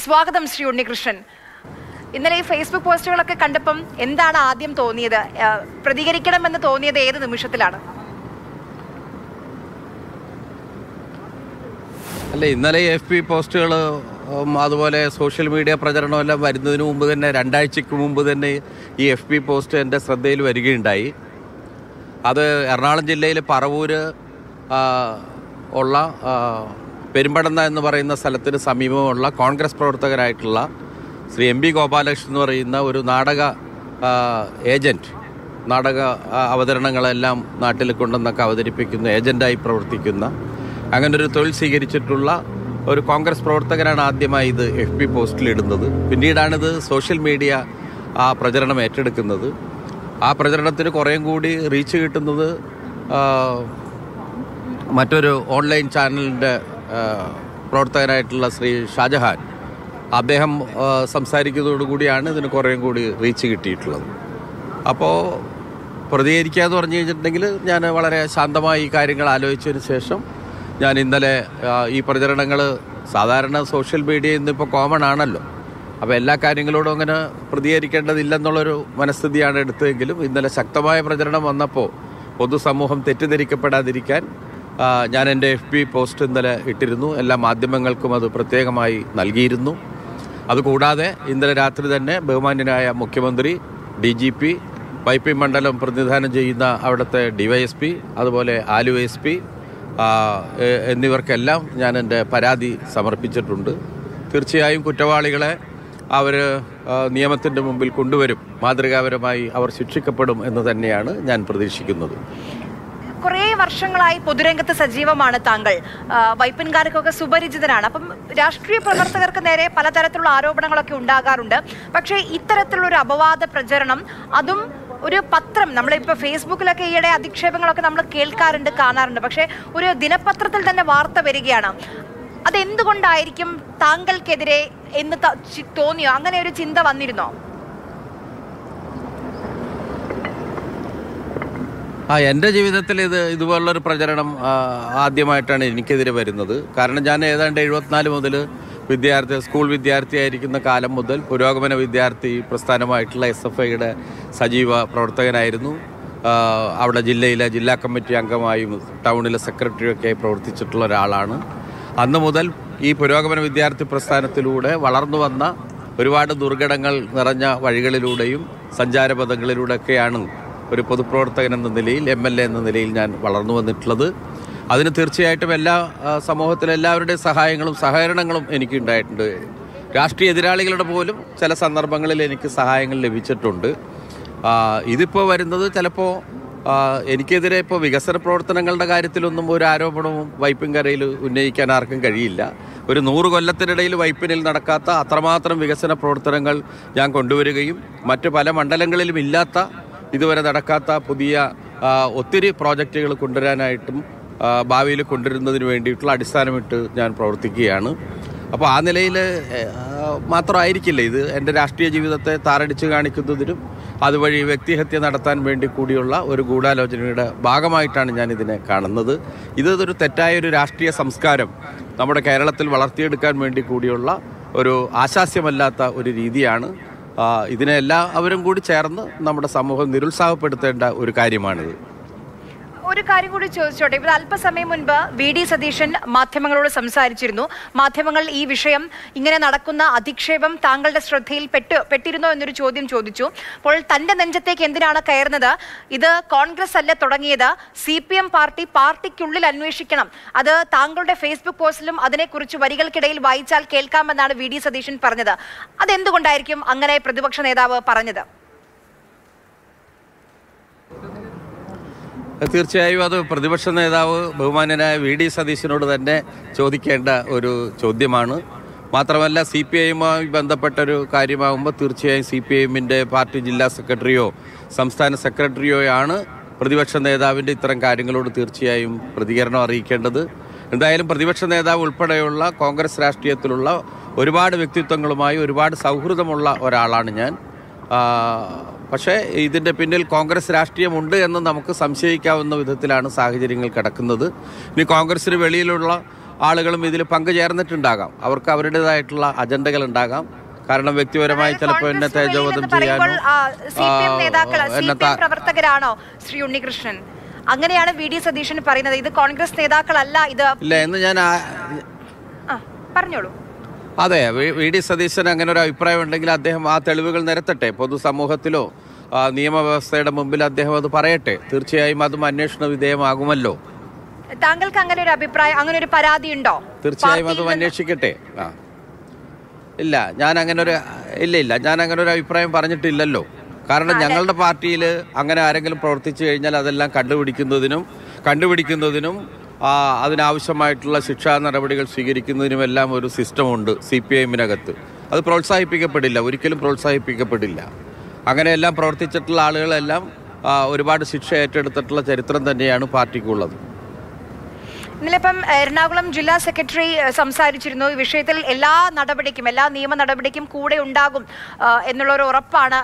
സ്വാഗതം ശ്രീ ഉണ്ണികൃഷ്ണൻ. ഇന്നലെ ഈ ഫേസ്ബുക്ക് പോസ്റ്റുകളൊക്കെ കണ്ടപ്പം എന്താണ് ആദ്യം തോന്നിയത്? പ്രതികരിക്കണമെന്ന് തോന്നിയത് ഏത് നിമിഷത്തിലാണ്? അല്ല, ഇന്നലെ FB പോസ്റ്റുകൾ അതുപോലെ സോഷ്യൽ മീഡിയ പ്രചരണം എല്ലാം വരുന്നതിന് മുമ്പ് തന്നെ, 2 ആഴ്ചയ്ക്ക് മുമ്പ് തന്നെ ഈ FB പോസ്റ്റ് എൻ്റെ ശ്രദ്ധയിൽ വരികയുണ്ടായി. അത് എറണാകുളം ജില്ലയിൽ പറവൂര് ഉള്ള പെരുമ്പടന്ന എന്ന് പറയുന്ന സ്ഥലത്തിന് സമീപമുള്ള കോൺഗ്രസ് പ്രവർത്തകരായിട്ടുള്ള ശ്രീ MB ഗോപാലകൃഷ്ണൻ എന്ന് പറയുന്ന ഒരു നാടക ഏജൻറ്റ്, നാടക അവതരണങ്ങളെല്ലാം നാട്ടിൽ കൊണ്ടുവന്നൊക്കെ അവതരിപ്പിക്കുന്ന ഏജൻ്റായി പ്രവർത്തിക്കുന്ന അങ്ങനൊരു തൊഴിൽ സ്വീകരിച്ചിട്ടുള്ള ഒരു കോൺഗ്രസ് പ്രവർത്തകനാണ് ആദ്യമായി ഇത് FB പോസ്റ്റിലിടുന്നത്. പിന്നീടാണിത് സോഷ്യൽ മീഡിയ ആ പ്രചരണം ഏറ്റെടുക്കുന്നത്. ആ പ്രചരണത്തിന് കുറേയും കൂടി റീച്ച് കിട്ടുന്നത് മറ്റൊരു ഓൺലൈൻ ചാനലിൻ്റെ പ്രവർത്തകനായിട്ടുള്ള ശ്രീ ഷാജഹാൻ, അദ്ദേഹം സംസാരിക്കുന്നതോടുകൂടിയാണ് ഇതിന് കുറേയും കൂടി റീച്ച് കിട്ടിയിട്ടുള്ളത്. അപ്പോൾ പ്രതികരിക്കുക എന്ന് പറഞ്ഞു കഴിഞ്ഞിട്ടുണ്ടെങ്കിൽ ഞാൻ വളരെ ശാന്തമായി ഈ കാര്യങ്ങൾ ആലോചിച്ചതിന് ശേഷം ഞാൻ ഇന്നലെ ഈ പ്രചരണങ്ങൾ സാധാരണ സോഷ്യൽ മീഡിയ ഇന്നിപ്പോൾ കോമൺ ആണല്ലോ, അപ്പോൾ എല്ലാ കാര്യങ്ങളോടും അങ്ങനെ പ്രതികരിക്കേണ്ടതില്ലെന്നുള്ളൊരു മനസ്ഥിതിയാണ് എടുത്തതെങ്കിലും ഇന്നലെ ശക്തമായ പ്രചരണം വന്നപ്പോൾ പൊതുസമൂഹം തെറ്റിദ്ധരിക്കപ്പെടാതിരിക്കാൻ ഞാൻ എൻ്റെ FB പോസ്റ്റ് ഇന്നലെ ഇട്ടിരുന്നു. എല്ലാ മാധ്യമങ്ങൾക്കും അത് പ്രത്യേകമായി നൽകിയിരുന്നു. അതുകൂടാതെ ഇന്നലെ രാത്രി തന്നെ ബഹുമാന്യനായ മുഖ്യമന്ത്രി, DGP, വൈപ്പിൻ മണ്ഡലം പ്രതിനിധാനം ചെയ്യുന്ന അവിടുത്തെ DYSP, അതുപോലെ ആലുവ SP എന്നിവർക്കെല്ലാം ഞാൻ എൻ്റെ പരാതി സമർപ്പിച്ചിട്ടുണ്ട്. തീർച്ചയായും കുറ്റവാളികളെ അവർ നിയമത്തിൻ്റെ മുമ്പിൽ കൊണ്ടുവരും, മാതൃകാപരമായി അവർ ശിക്ഷിക്കപ്പെടും എന്ന് തന്നെയാണ് ഞാൻ പ്രതീക്ഷിക്കുന്നത്. കുറേ വർഷങ്ങളായി പൊതുരംഗത്ത് സജീവമാണ് താങ്കൾ. വൈപ്പിൻകാർക്കൊക്കെ സുപരിചിതനാണ്. അപ്പം രാഷ്ട്രീയ പ്രവർത്തകർക്ക് നേരെ പലതരത്തിലുള്ള ആരോപണങ്ങളൊക്കെ ഉണ്ടാകാറുണ്ട്. പക്ഷേ ഇത്തരത്തിലുള്ളൊരു അപവാദ പ്രചരണം, അതും ഒരു പത്രം, നമ്മളിപ്പോൾ ഫേസ്ബുക്കിലൊക്കെ ഈയിടെ അധിക്ഷേപങ്ങളൊക്കെ നമ്മൾ കേൾക്കാറുണ്ട്, കാണാറുണ്ട്. പക്ഷേ ഒരു ദിനപത്രത്തിൽ തന്നെ വാർത്ത വരികയാണ്. അതെന്തുകൊണ്ടായിരിക്കും താങ്കൾക്കെതിരെ എന്ന് തോന്നിയോ? അങ്ങനെ ഒരു ചിന്ത വന്നിരുന്നോ? എൻ്റെ ജീവിതത്തിൽ ഇതുപോലുള്ളൊരു പ്രചരണം ആദ്യമായിട്ടാണ് എനിക്കെതിരെ വരുന്നത്. കാരണം ഞാൻ ഏതാണ്ട് 74 മുതൽ സ്കൂൾ വിദ്യാർത്ഥിയായിരിക്കുന്ന കാലം മുതൽ പുരോഗമന വിദ്യാർത്ഥി പ്രസ്ഥാനമായിട്ടുള്ള SFIയുടെ സജീവ പ്രവർത്തകനായിരുന്നു. അവിടെ ജില്ലാ കമ്മിറ്റി അംഗമായും ടൗണിലെ സെക്രട്ടറിയൊക്കെ പ്രവർത്തിച്ചിട്ടുള്ള ഒരാളാണ്. അന്ന് മുതൽ ഈ പുരോഗമന വിദ്യാർത്ഥി പ്രസ്ഥാനത്തിലൂടെ വളർന്നു വന്ന ഒരുപാട് ദുർഘടങ്ങൾ നിറഞ്ഞ വഴികളിലൂടെയും സഞ്ചാരപഥങ്ങളിലൂടെയൊക്കെയാണ് ഒരു പൊതുപ്രവർത്തകൻ എന്ന നിലയിൽ, MLA എന്ന നിലയിൽ ഞാൻ വളർന്നു വന്നിട്ടുള്ളത്. അതിന് തീർച്ചയായിട്ടും സമൂഹത്തിലെ എല്ലാവരുടെയും സഹായങ്ങളും സഹകരണങ്ങളും എനിക്കുണ്ടായിട്ടുണ്ട്. രാഷ്ട്രീയ എതിരാളികളുടെ പോലും ചില സന്ദർഭങ്ങളിൽ എനിക്ക് സഹായങ്ങൾ ലഭിച്ചിട്ടുണ്ട്. ഇതിപ്പോൾ വരുന്നത് ചിലപ്പോൾ എനിക്കെതിരെ ഇപ്പോൾ വികസന പ്രവർത്തനങ്ങളുടെ കാര്യത്തിലൊന്നും ഒരു ആരോപണവും വൈപ്പിൻകരയിൽ ഉന്നയിക്കാൻ ആർക്കും കഴിയില്ല. ഒരു 100 കൊല്ലത്തിനിടയിൽ വൈപ്പിനിൽ നടക്കാത്ത അത്രമാത്രം വികസന പ്രവർത്തനങ്ങൾ ഞാൻ കൊണ്ടുവരികയും മറ്റ് പല മണ്ഡലങ്ങളിലും ഇല്ലാത്ത, ഇതുവരെ നടക്കാത്ത പുതിയ ഒത്തിരി പ്രോജക്റ്റുകൾ കൊണ്ടുവരാനായിട്ടും ഭാവിയിൽ കൊണ്ടുവരുന്നതിന് വേണ്ടിയിട്ടുള്ള അടിസ്ഥാനമിട്ട് ഞാൻ പ്രവർത്തിക്കുകയാണ്. അപ്പോൾ ആ നിലയിൽ മാത്രമായിരിക്കില്ല ഇത് എൻ്റെ രാഷ്ട്രീയ ജീവിതത്തെ താറടിച്ച് കാണിക്കുന്നതിനും അതുവഴി വ്യക്തിഹത്യ നടത്താൻ വേണ്ടി കൂടിയുള്ള ഒരു ഗൂഢാലോചനയുടെ ഭാഗമായിട്ടാണ് ഞാൻ ഇതിനെ കാണുന്നത്. ഇതൊരു തെറ്റായൊരു രാഷ്ട്രീയ സംസ്കാരം നമ്മുടെ കേരളത്തിൽ വളർത്തിയെടുക്കാൻ വേണ്ടി കൂടിയുള്ള ഒരു ആശാസ്യമല്ലാത്ത ഒരു രീതിയാണ്. ഇതിനെ എല്ലാവരും കൂടി ചേർന്ന് നമ്മുടെ സമൂഹം നിരുത്സാഹപ്പെടുത്തേണ്ട ഒരു കാര്യമാണിത്. ഒരു കാര്യം കൂടി ചോദിച്ചോട്ടെ. ഇപ്പോൾ അല്പസമയം മുൻപ് VD സതീശൻ മാധ്യമങ്ങളോട് സംസാരിച്ചിരുന്നു. മാധ്യമങ്ങൾ ഈ വിഷയം, ഇങ്ങനെ നടക്കുന്ന അധിക്ഷേപം താങ്കളുടെ ശ്രദ്ധയിൽ പെട്ടിരുന്നോ എന്നൊരു ചോദ്യം ചോദിച്ചു. അപ്പോൾ തന്റെ നെഞ്ചത്തേക്ക് എന്തിനാണ് കയറുന്നത്? ഇത് കോൺഗ്രസ് അല്ല തുടങ്ങിയത്, CPM പാർട്ടിക്കുള്ളിൽ അന്വേഷിക്കണം. അത് താങ്കളുടെ ഫേസ്ബുക്ക് പോസ്റ്റിലും അതിനെക്കുറിച്ച് വരികൾക്കിടയിൽ വായിച്ചാൽ കേൾക്കാമെന്നാണ് VD സതീശൻ പറഞ്ഞത്. അതെന്തുകൊണ്ടായിരിക്കും അങ്ങനെ പ്രതിപക്ഷ നേതാവ് പറഞ്ഞത്? തീർച്ചയായും അത് പ്രതിപക്ഷ നേതാവ് ബഹുമാന്യനായ VD സതീശനോട് തന്നെ ചോദിക്കേണ്ട ഒരു ചോദ്യമാണ്. മാത്രമല്ല, CPIയുമായി ബന്ധപ്പെട്ടൊരു കാര്യമാകുമ്പോൾ തീർച്ചയായും CPIഎമ്മിൻ്റെ പാർട്ടി ജില്ലാ സെക്രട്ടറിയോ സംസ്ഥാന സെക്രട്ടറിയോ ആണ് പ്രതിപക്ഷ നേതാവിൻ്റെ ഇത്തരം കാര്യങ്ങളോട് തീർച്ചയായും പ്രതികരണം അറിയിക്കേണ്ടത്. എന്തായാലും പ്രതിപക്ഷ നേതാവ് ഉൾപ്പെടെയുള്ള കോൺഗ്രസ് രാഷ്ട്രീയത്തിലുള്ള ഒരുപാട് വ്യക്തിത്വങ്ങളുമായി ഒരുപാട് സൗഹൃദമുള്ള ഒരാളാണ് ഞാൻ. പക്ഷേ ഇതിൻ്റെ പിന്നിൽ കോൺഗ്രസ് രാഷ്ട്രീയമുണ്ട് എന്ന് നമുക്ക് സംശയിക്കാവുന്ന വിധത്തിലാണ് സാഹചര്യങ്ങൾ കിടക്കുന്നത്. ഇനി കോൺഗ്രസിന് വെളിയിലുള്ള ആളുകളും ഇതിൽ പങ്കുചേർന്നിട്ടുണ്ടാകാം. അവർക്ക് അവരുടേതായിട്ടുള്ള അജണ്ടകൾ ഉണ്ടാകാം. കാരണം വ്യക്തിപരമായി ചിലപ്പോൾ എന്നെ തേജോവധം ചെയ്യാനോ പ്രവർത്തകരാണോ ശ്രീ ഉണ്ണികൃഷ്ണൻ? അങ്ങനെയാണ് VD സതീശൻ പറയുന്നത്. ഇത് കോൺഗ്രസ് നേതാക്കളല്ല, ഇത് ഇല്ല എന്ന് ഞാൻ പറഞ്ഞോളൂ. അതെ, VD സതീശൻ അങ്ങനെ ഒരു അഭിപ്രായം ഉണ്ടെങ്കിൽ അദ്ദേഹം ആ തെളിവുകൾ നിരത്തട്ടെ. പൊതുസമൂഹത്തിലോ നിയമവ്യവസ്ഥയുടെ മുമ്പിൽ അദ്ദേഹം അത് പറയട്ടെ. തീർച്ചയായും അതും അന്വേഷണ വിധേയമാകുമല്ലോ. താങ്കൾക്ക് അങ്ങനെ ഒരു അഭിപ്രായം, അങ്ങനെ ഒരു പരാതി ഉണ്ടോ? തീർച്ചയായും അതും അന്വേഷിക്കട്ടെ. ഇല്ല, ഞാൻ അങ്ങനെ ഒരു അഭിപ്രായം പറഞ്ഞിട്ടില്ലല്ലോ. കാരണം ഞങ്ങളുടെ പാർട്ടിയിൽ അങ്ങനെ ആരെങ്കിലും പ്രവർത്തിച്ചു കഴിഞ്ഞാൽ അതെല്ലാം കണ്ടുപിടിക്കുന്നതിനും അതിനാവശ്യമായിട്ടുള്ള ശിക്ഷാ നടപടികൾ സ്വീകരിക്കുന്നതിനുമെല്ലാം ഒരു സിസ്റ്റമുണ്ട് CPIഎമ്മിനകത്ത്. അത് പ്രോത്സാഹിപ്പിക്കപ്പെടില്ല, ഒരിക്കലും പ്രോത്സാഹിപ്പിക്കപ്പെടില്ല. അങ്ങനെയെല്ലാം പ്രവർത്തിച്ചിട്ടുള്ള ആളുകളെല്ലാം ഒരുപാട് ശിക്ഷ ഏറ്റെടുത്തിട്ടുള്ള ചരിത്രം തന്നെയാണ് പാർട്ടിക്കുള്ളത്. ഇന്നലെ ഇപ്പം എറണാകുളം ജില്ലാ സെക്രട്ടറി സംസാരിച്ചിരുന്നു. ഈ വിഷയത്തിൽ എല്ലാ നിയമ നടപടിക്കും കൂടെ ഉണ്ടാകും എന്നുള്ളൊരു ഉറപ്പാണ്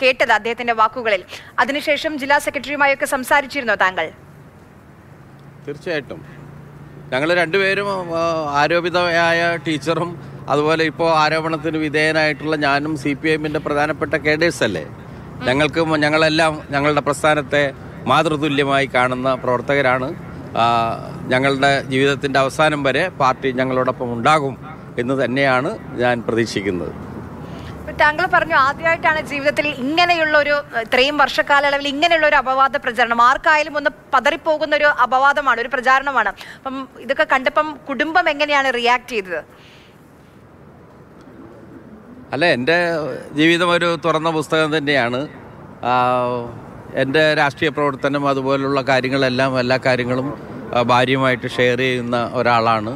കേട്ടത് അദ്ദേഹത്തിന്റെ വാക്കുകളിൽ. അതിനുശേഷം ജില്ലാ സെക്രട്ടറിയുമായൊക്കെ സംസാരിച്ചിരുന്നോ താങ്കൾ? തീർച്ചയായിട്ടും ഞങ്ങൾ രണ്ടുപേരും, ആരോപിതയായ ടീച്ചറും അതുപോലെ ഇപ്പോൾ ആരോപണത്തിന് വിധേയനായിട്ടുള്ള ഞാനും CPIഎമ്മിൻ്റെ പ്രധാനപ്പെട്ട കേഡേഴ്സ് അല്ലേ. ഞങ്ങളെല്ലാം ഞങ്ങളുടെ പ്രസ്ഥാനത്തെ മാതൃതുല്യമായി കാണുന്ന പ്രവർത്തകരാണ്. ഞങ്ങളുടെ ജീവിതത്തിൻ്റെ അവസാനം വരെ പാർട്ടി ഞങ്ങളോടൊപ്പം ഉണ്ടാകും എന്ന് തന്നെയാണ് ഞാൻ പ്രതീക്ഷിക്കുന്നത്. താങ്കൾ പറഞ്ഞു ആദ്യമായിട്ടാണ് ജീവിതത്തിൽ ഇങ്ങനെയുള്ള ഇത്രയും വർഷക്കാലയളവിൽ ഇങ്ങനെയുള്ള ഒരു അപവാദ പ്രചരണം, ആർക്കായാലും ഒന്ന് പതറിപ്പോകുന്ന ഒരു അപവാദമാണ്, ഒരു പ്രചാരണമാണ്. അപ്പം ഇതൊക്കെ കണ്ടപ്പം കുടുംബം എങ്ങനെയാണ് റിയാക്ട് ചെയ്തത്? അല്ല, എൻ്റെ ജീവിതം ഒരു തുറന്ന പുസ്തകം തന്നെയാണ്. എൻ്റെ രാഷ്ട്രീയ പ്രവർത്തനം അതുപോലുള്ള എല്ലാ കാര്യങ്ങളും ഭാര്യയുമായിട്ട് ഷെയർ ചെയ്യുന്ന ഒരാളാണ്.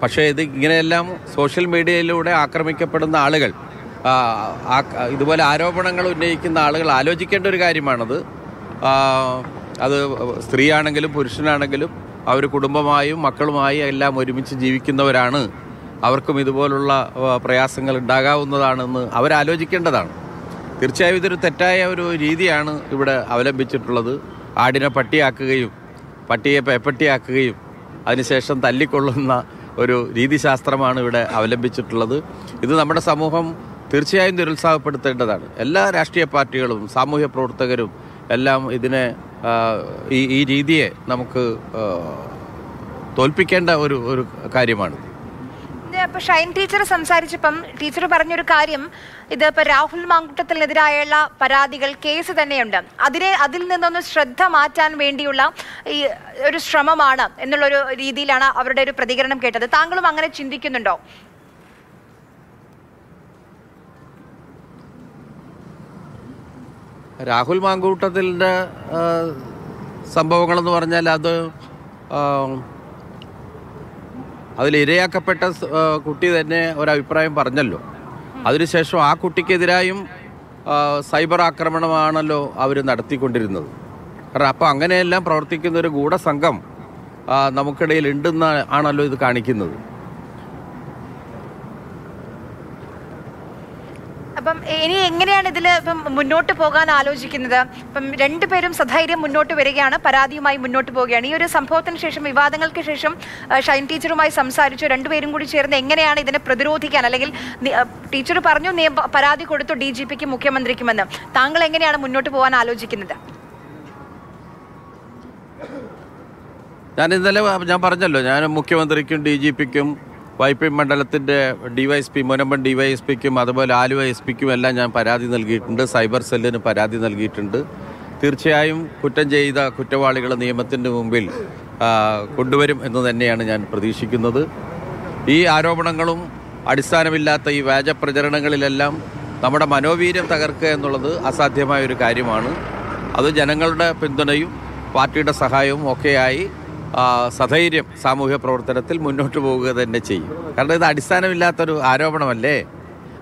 പക്ഷേ ഇങ്ങനെയെല്ലാം സോഷ്യൽ മീഡിയയിലൂടെ ആക്രമിക്കപ്പെടുന്ന ആളുകൾ, ഇതുപോലെ ആരോപണങ്ങൾ ഉന്നയിക്കുന്ന ആളുകൾ ആലോചിക്കേണ്ട ഒരു കാര്യമാണത്. അത് സ്ത്രീയാണെങ്കിലും പുരുഷനാണെങ്കിലും അവർ കുടുംബമായും മക്കളുമായും എല്ലാം ഒരുമിച്ച് ജീവിക്കുന്നവരാണ്. അവർക്കും ഇതുപോലുള്ള പ്രയാസങ്ങൾ ഉണ്ടാകാവുന്നതാണെന്ന് അവരാലോചിക്കേണ്ടതാണ്. തീർച്ചയായും ഇതൊരു തെറ്റായ ഒരു രീതിയാണ് ഇവിടെ അവലംബിച്ചിട്ടുള്ളത്. ആടിനെ പട്ടിയാക്കുകയും പട്ടിയെ പേപ്പട്ടിയാക്കുകയും അതിനുശേഷം തല്ലിക്കൊള്ളുന്ന ഒരു രീതിശാസ്ത്രമാണ് ഇവിടെ അവലംബിച്ചിട്ടുള്ളത്. ഇത് നമ്മുടെ സമൂഹം തീർച്ചയായും നിരുത്സാഹപ്പെടുത്തേണ്ടതാണ്. എല്ലാ രാഷ്ട്രീയ പാർട്ടികളും സാമൂഹ്യ പ്രവർത്തകരും എല്ലാം ഇതിനെ ഈ രീതിയെ നമുക്ക് തോൽപ്പിക്കേണ്ട ഒരു കാര്യമാണ്. ഇപ്പൊ ഷൈൻ ടീച്ചർ സംസാരിച്ചപ്പം ടീച്ചർ പറഞ്ഞൊരു കാര്യം, ഇത് ഇപ്പൊ രാഹുൽ മാങ്കൂട്ടത്തിനെതിരായുള്ള പരാതികൾ കേസ് തന്നെയുണ്ട്, അതിൽ നിന്നൊന്ന് ശ്രദ്ധ മാറ്റാൻ വേണ്ടിയുള്ള ഈ ഒരു ശ്രമമാണ് എന്നുള്ളൊരു രീതിയിലാണ് അവരുടെ ഒരു പ്രതികരണം കേട്ടത്. താങ്കളും അങ്ങനെ ചിന്തിക്കുന്നുണ്ടോ? രാഹുൽ മാങ്കൂട്ടത്തിൻ്റെ സംഭവങ്ങളെന്ന് പറഞ്ഞാൽ അതിലിരയാക്കപ്പെട്ട കുട്ടി തന്നെ ഒരഭിപ്രായം പറഞ്ഞല്ലോ. അതിനുശേഷം ആ കുട്ടിക്കെതിരായും സൈബർ ആക്രമണമാണല്ലോ അവർ നടത്തിക്കൊണ്ടിരുന്നത്. കാരണം അപ്പോൾ അങ്ങനെയെല്ലാം പ്രവർത്തിക്കുന്ന ഒരു ഗൂഢസംഘം നമുക്കിടയിൽ ഉണ്ടെന്ന് ആണല്ലോ ഇത് കാണിക്കുന്നത്. അപ്പം ഇനി എങ്ങനെയാണ് ഇതിൽ ഇപ്പം മുന്നോട്ട് പോകാൻ ആലോചിക്കുന്നത്? ഇപ്പം രണ്ടുപേരും സധൈര്യം മുന്നോട്ട് വരികയാണ്, പരാതിയുമായി മുന്നോട്ട് പോവുകയാണ്. ഈ ഒരു സംഭവത്തിന് ശേഷം, വിവാദങ്ങൾക്ക് ശേഷം ഷൈൻ ടീച്ചറുമായി സംസാരിച്ചു. രണ്ടുപേരും കൂടി ചേർന്ന് എങ്ങനെയാണ് ഇതിനെ പ്രതിരോധിക്കാൻ, അല്ലെങ്കിൽ ടീച്ചർ പറഞ്ഞു പരാതി കൊടുത്തു DGPക്കും മുഖ്യമന്ത്രിക്കുമെന്ന്, താങ്കൾ എങ്ങനെയാണ് മുന്നോട്ട് പോകാൻ ആലോചിക്കുന്നത്? ഞാൻ പറഞ്ഞല്ലോ, ഞാൻ മുഖ്യമന്ത്രിക്കും DGPക്കും YP മണ്ഡലത്തിൻ്റെ DYSP മുനമ്പൻ DYSPക്കും അതുപോലെ ആലുവ SP-ക്കും എല്ലാം ഞാൻ പരാതി നൽകിയിട്ടുണ്ട്. സൈബർ സെല്ലിന് പരാതി നൽകിയിട്ടുണ്ട്. തീർച്ചയായും കുറ്റം ചെയ്ത കുറ്റവാളികളെ നിയമത്തിൻ്റെ മുമ്പിൽ കൊണ്ടുവരും എന്ന് തന്നെയാണ് ഞാൻ പ്രതീക്ഷിക്കുന്നത്. ഈ ആരോപണങ്ങളും അടിസ്ഥാനമില്ലാത്ത ഈ വ്യാജ പ്രചരണങ്ങളിലെല്ലാം നമ്മുടെ മനോവീര്യം തകർക്കുക എന്നുള്ളത് അസാധ്യമായ ഒരു കാര്യമാണ്. അത് ജനങ്ങളുടെ പിന്തുണയും പാർട്ടിയുടെ സഹായവും ഒക്കെയായി സധൈര്യം സാമൂഹ്യ പ്രവർത്തനത്തിൽ മുന്നോട്ട് പോവുക തന്നെ ചെയ്യും. കാരണം ഇത് അടിസ്ഥാനമില്ലാത്തൊരു ആരോപണമല്ലേ,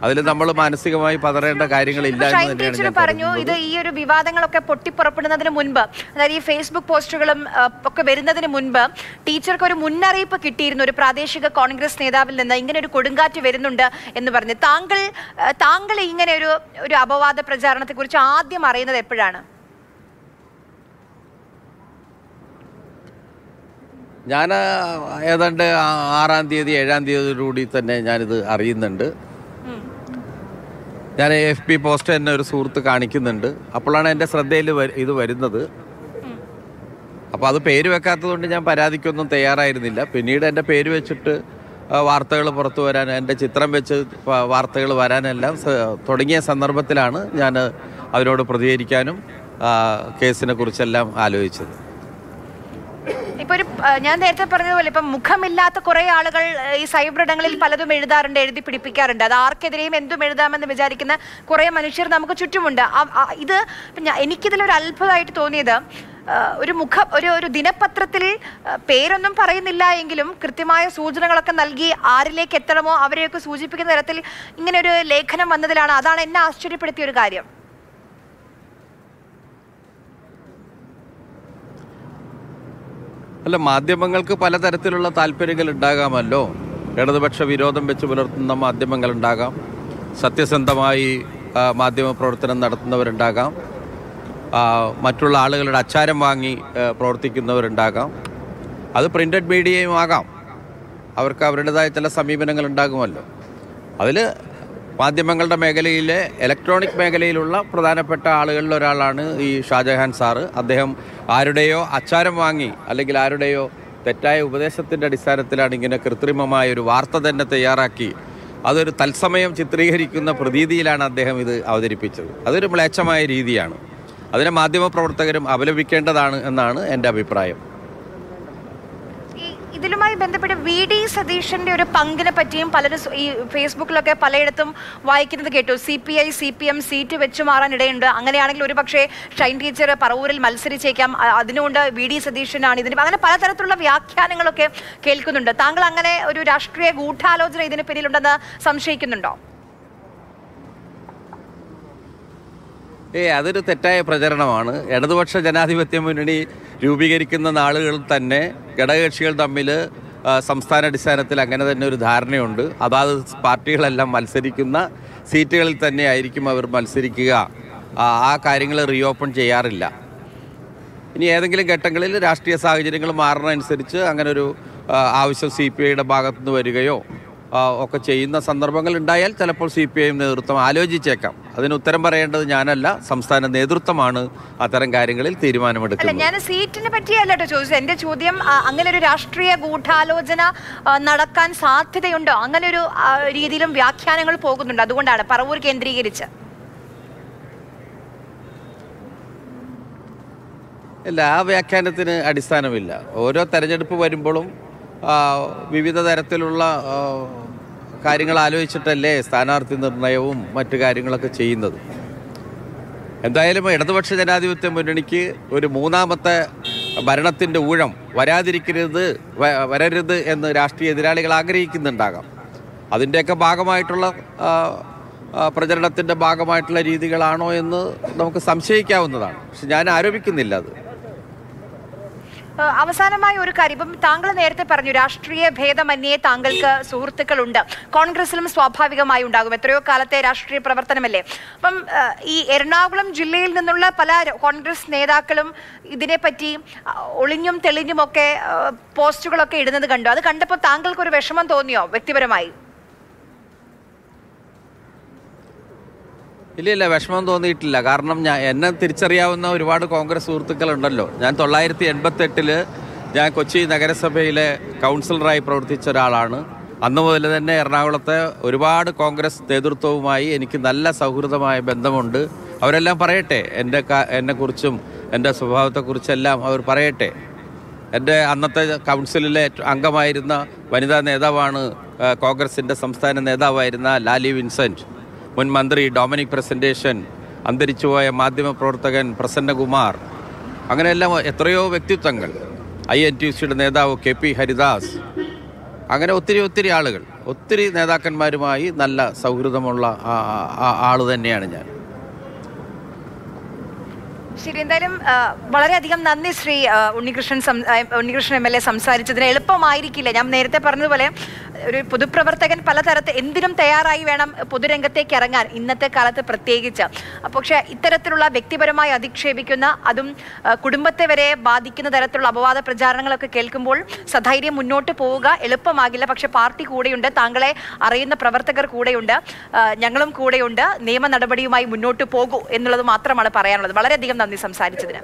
അതിൽ നമ്മൾ മാനസികമായി പതറേണ്ട കാര്യങ്ങളില്ല എന്ന് തന്നെയാണ് പറഞ്ഞു. ഇത് ഈ ഒരു വിവാദങ്ങളൊക്കെ പൊട്ടിപ്പുറപ്പെടുന്നതിന് മുൻപ്, അതായത് ഈ ഫേസ്ബുക്ക് പോസ്റ്റുകളും ഒക്കെ വരുന്നതിന് മുൻപ് ടീച്ചർക്ക് ഒരു മുന്നറിയിപ്പ് കിട്ടിയിരുന്നു ഒരു പ്രാദേശിക കോൺഗ്രസ് നേതാവിൽ നിന്ന്, ഇങ്ങനെ ഒരു കൊടുങ്കാറ്റ് വരുന്നുണ്ട് എന്ന് പറഞ്ഞ്. താങ്കൾ ഇങ്ങനെ ഒരു അപവാദ പ്രചാരണത്തെ കുറിച്ച് ആദ്യം അറിയുന്നത് എപ്പോഴാണ്? ഞാൻ ഏതാണ്ട് 6-ാം തീയതി 7-ാം തീയതിയോടുകൂടി തന്നെ ഞാനിത് അറിയുന്നുണ്ട്. ഞാൻ FB പോസ്റ്റ് തന്നെ ഒരു സുഹൃത്ത് കാണിക്കുന്നുണ്ട്. അപ്പോഴാണ് എൻ്റെ ശ്രദ്ധയിൽ ഇത് വരുന്നത്. അപ്പോൾ അത് പേര് വെക്കാത്തതുകൊണ്ട് ഞാൻ പരാതിക്കൊന്നും തയ്യാറായിരുന്നില്ല. പിന്നീട് എൻ്റെ പേര് വെച്ചിട്ട് വാർത്തകൾ പുറത്തു വരാൻ, എൻ്റെ ചിത്രം വെച്ച് വാർത്തകൾ വരാനെല്ലാം തുടങ്ങിയ സന്ദർഭത്തിലാണ് ഞാൻ അതിനോട് പ്രതികരിക്കാനും കേസിനെ കുറിച്ചെല്ലാം ആലോചിച്ചത്. ഇപ്പൊ ഞാൻ നേരത്തെ പറഞ്ഞതുപോലെ ഇപ്പം മുഖമില്ലാത്ത കുറെ ആളുകൾ ഈ സൈബർ ഇടങ്ങളിൽ പലതും എഴുതാറുണ്ട്, എഴുതി പിടിപ്പിക്കാറുണ്ട്. അത് ആർക്കെതിരെയും എന്തും എഴുതാമെന്ന് വിചാരിക്കുന്ന കുറെ മനുഷ്യർ നമുക്ക് ചുറ്റുമുണ്ട്. ഇത് എനിക്കിതിലൊരു അത്ഭുതമായിട്ട് തോന്നിയത്, ഒരു ദിനപത്രത്തിൽ പേരൊന്നും പറയുന്നില്ല എങ്കിലും കൃത്യമായ സൂചനകളൊക്കെ നൽകി ആരിലേക്ക് എത്തണമോ അവരെയൊക്കെ സൂചിപ്പിക്കുന്ന തരത്തിൽ ഇങ്ങനെ ഒരു ലേഖനം വന്നതിലാണ്. അതാണ് എന്നെ ആശ്ചര്യപ്പെടുത്തിയ ഒരു കാര്യം. അല്ല, മാധ്യമങ്ങൾക്ക് പലതരത്തിലുള്ള താല്പര്യങ്ങൾ ഉണ്ടാകാമല്ലോ. ഇടതുപക്ഷ വിരോധം വെച്ച് പുലർത്തുന്ന മാധ്യമങ്ങൾ ഉണ്ടാകാം, സത്യസന്ധമായി മാധ്യമ പ്രവർത്തനം നടത്തുന്നവരുണ്ടാകാം, മറ്റുള്ള ആളുകളുടെ അച്ചാരം വാങ്ങി പ്രവർത്തിക്കുന്നവരുണ്ടാകാം. അത് പ്രിൻ്റഡ് മീഡിയയും ആകാം. അവർക്ക് അവരുടേതായ ചില സമീപനങ്ങൾ ഉണ്ടാകുമല്ലോ. അതിൽ മാധ്യമങ്ങളുടെ മേഖലയിലെ ഇലക്ട്രോണിക് മേഖലയിലുള്ള പ്രധാനപ്പെട്ട ആളുകളിൽ ഒരാളാണ് ഈ ഷാജഹാൻ സാറ്. അദ്ദേഹം ആരുടെയോ അച്ചാരം വാങ്ങി അല്ലെങ്കിൽ ആരുടെയോ തെറ്റായ ഉപദേശത്തിൻ്റെ അടിസ്ഥാനത്തിലാണ് ഇങ്ങനെ കൃത്രിമമായ ഒരു വാർത്ത തന്നെ തയ്യാറാക്കി അതൊരു തത്സമയം ചിത്രീകരിക്കുന്ന പ്രതീതിയിലാണ് അദ്ദേഹം ഇത് അവതരിപ്പിച്ചത്. അതൊരു മ്ലേച്ഛമായ രീതിയാണ്. അതിനെ മാധ്യമപ്രവർത്തകരും അപലപിക്കേണ്ടതാണ് എന്നാണ് എൻ്റെ അഭിപ്രായം. ഇതിലുമായി ബന്ധപ്പെട്ട് VD സതീശന്റെ ഒരു പങ്കിനെ പറ്റിയും പലരും ഈ ഫേസ്ബുക്കിലൊക്കെ പലയിടത്തും വായിക്കുന്നത് കേട്ടു. CPI CPM സീറ്റ് വെച്ചു മാറാൻ ഇടയുണ്ട്. അങ്ങനെയാണെങ്കിൽ ഒരു പക്ഷേ ഷൈൻ ടീച്ചർ പറവൂരിൽ മത്സരിച്ചേക്കാം, അതിനുകൊണ്ട് VD സതീശനാണ് ഇതിന്, അങ്ങനെ പലതരത്തിലുള്ള വ്യാഖ്യാനങ്ങളൊക്കെ കേൾക്കുന്നുണ്ട്. താങ്കൾ അങ്ങനെ ഒരു രാഷ്ട്രീയ ഗൂഢാലോചന ഇതിന് പിന്നിലുണ്ടെന്ന് സംശയിക്കുന്നുണ്ടോ? അതൊരു തെറ്റായ പ്രചരണമാണ്. ഇടതുപക്ഷ ജനാധിപത്യ മുന്നണി രൂപീകരിക്കുന്ന നാളുകൾ തന്നെ ഘടകകക്ഷികൾ തമ്മിൽ സംസ്ഥാന അടിസ്ഥാനത്തിൽ അങ്ങനെ തന്നെ ഒരു ധാരണയുണ്ട്. അതാത് പാർട്ടികളെല്ലാം മത്സരിക്കുന്ന സീറ്റുകളിൽ തന്നെ ആയിരിക്കും അവർ മത്സരിക്കുക. ആ കാര്യങ്ങൾ റീഓപ്പൺ ചെയ്യാറില്ല. ഇനി ഏതെങ്കിലും ഘട്ടങ്ങളിൽ രാഷ്ട്രീയ സാഹചര്യങ്ങൾ മാറുന്നതനുസരിച്ച് അങ്ങനെ ഒരു ആവശ്യം CPIയുടെ ഭാഗത്തുനിന്ന് വരികയോ ഒക്കെ ചെയ്യുന്ന സന്ദർഭങ്ങൾ ഉണ്ടായാൽ ചിലപ്പോൾ CPI നേതൃത്വം ആലോചിച്ചേക്കാം. അതിന് ഉത്തരം പറയേണ്ടത് ഞാനല്ല, സംസ്ഥാന നേതൃത്വമാണ് അത്തരം കാര്യങ്ങളിൽ തീരുമാനമെടുക്കുന്നത്. ഞാൻ സീറ്റിനെ പറ്റിയല്ല കേട്ടോ ചോദിച്ചത്. എന്റെ ചോദ്യം, അങ്ങനെ ഒരു രാഷ്ട്രീയ ഗൂഢാലോചന നടക്കാൻ സാധ്യതയുണ്ടോ? അങ്ങനെ ഒരു രീതിയിലും വ്യാഖ്യാനങ്ങൾ പോകുന്നുണ്ട്. അതുകൊണ്ടാണ് പറവൂർ കേന്ദ്രീകരിച്ച്. ഇല്ല, ആ വ്യാഖ്യാനത്തിന് അടിസ്ഥാനമില്ല. ഓരോ തെരഞ്ഞെടുപ്പ് വരുമ്പോഴും വിവിധ തരത്തിലുള്ള കാര്യങ്ങൾ ആലോചിച്ചിട്ടല്ലേ സ്ഥാനാർത്ഥി നിർണയവും മറ്റു കാര്യങ്ങളൊക്കെ ചെയ്യുന്നത്. എന്തായാലും ഇടതുപക്ഷ ജനാധിപത്യ മുന്നണിക്ക് ഒരു മൂന്നാമത്തെ ഭരണത്തിൻ്റെ ഊഴം വരരുത് എന്ന് രാഷ്ട്രീയ എതിരാളികൾ ആഗ്രഹിക്കുന്നുണ്ടാകാം. അതിൻ്റെയൊക്കെ ഭാഗമായിട്ടുള്ള പ്രചരണത്തിൻ്റെ ഭാഗമായിട്ടുള്ള രീതികളാണോ എന്ന് നമുക്ക് സംശയിക്കാവുന്നതാണ്. പക്ഷെ ഞാൻ ആരോപിക്കുന്നില്ല അത്. അവസാനമായ ഒരു കാര്യം, ഇപ്പം താങ്കൾ നേരത്തെ പറഞ്ഞു രാഷ്ട്രീയ ഭേദമന്യേ താങ്കൾക്ക് സുഹൃത്തുക്കളുണ്ട്. കോൺഗ്രസിലും സ്വാഭാവികമായി ഉണ്ടാകും, എത്രയോ കാലത്തെ രാഷ്ട്രീയ പ്രവർത്തനമല്ലേ. അപ്പം ഈ എറണാകുളം ജില്ലയിൽ നിന്നുള്ള പല കോൺഗ്രസ് നേതാക്കളും ഇതിനെപ്പറ്റി ഒളിഞ്ഞും തെളിഞ്ഞുമൊക്കെ പോസ്റ്റുകളൊക്കെ ഇടുന്നത് കണ്ടു. അത് കണ്ടപ്പോൾ താങ്കൾക്കൊരു വിഷമം തോന്നിയോ വ്യക്തിപരമായി? ഇല്ല, വിഷമം തോന്നിയിട്ടില്ല. കാരണം എന്നെ തിരിച്ചറിയാവുന്ന ഒരുപാട് കോൺഗ്രസ് സുഹൃത്തുക്കളുണ്ടല്ലോ. ഞാൻ 1988 ഞാൻ കൊച്ചി നഗരസഭയിലെ കൗൺസിലറായി പ്രവർത്തിച്ച ഒരാളാണ്. അന്ന് മുതൽ തന്നെ എറണാകുളത്തെ ഒരുപാട് കോൺഗ്രസ് നേതൃത്വവുമായി എനിക്ക് നല്ല സൗഹൃദമായ ബന്ധമുണ്ട്. അവരെല്ലാം പറയട്ടെ, എന്നെക്കുറിച്ചും എൻ്റെ സ്വഭാവത്തെക്കുറിച്ചെല്ലാം അവർ പറയട്ടെ. എൻ്റെ അന്നത്തെ കൗൺസിലിലെ അംഗമായിരുന്ന വനിതാ നേതാവാണ് കോൺഗ്രസിൻ്റെ സംസ്ഥാന നേതാവായിരുന്ന ലാലി വിൻസെൻറ്റ്, മുൻ മന്ത്രി ഡൊമിനിക് പ്രസന്റേഷൻ, അന്തരിച്ചുപോയ മാധ്യമപ്രവർത്തകൻ പ്രസന്നകുമാർ, അങ്ങനെയെല്ലാം എത്രയോ വ്യക്തിത്വങ്ങൾ, INTUCയുടെ നേതാവ് KP ഹരിദാസ്, അങ്ങനെ ഒത്തിരി ആളുകൾ, ഒത്തിരി നേതാക്കന്മാരുമായി നല്ല സൗഹൃദമുള്ള ആൾ തന്നെയാണ് ഞാൻ. ശരി, എന്തായാലും വളരെയധികം നന്ദി ശ്രീ ഉണ്ണികൃഷ്ണൻ MLA സംസാരിച്ചതിന്. എളുപ്പമായിരിക്കില്ല, ഞാൻ നേരത്തെ പറഞ്ഞതുപോലെ ഒരു പൊതുപ്രവർത്തകൻ പലതരത്തിൽ എന്തിനും തയ്യാറായി വേണം പൊതുരംഗത്തേക്ക് ഇറങ്ങാൻ, ഇന്നത്തെ കാലത്ത് പ്രത്യേകിച്ച്. പക്ഷേ ഇത്തരത്തിലുള്ള വ്യക്തിപരമായി അധിക്ഷേപിക്കുന്ന, അതും കുടുംബത്തെ വരെ ബാധിക്കുന്ന തരത്തിലുള്ള അപവാദ പ്രചാരണങ്ങളൊക്കെ കേൾക്കുമ്പോൾ സധൈര്യം മുന്നോട്ട് പോവുക എളുപ്പമാകില്ല. പക്ഷെ പാർട്ടി കൂടെയുണ്ട്, താങ്കളെ അറിയുന്ന പ്രവർത്തകർ കൂടെയുണ്ട്, ഞങ്ങളും കൂടെയുണ്ട്. നിയമ നടപടിയുമായി മുന്നോട്ട് പോകൂ എന്നുള്ളത് മാത്രമാണ് പറയാനുള്ളത്. വളരെയധികം നന്ദി സംസാരിച്ചതിന്.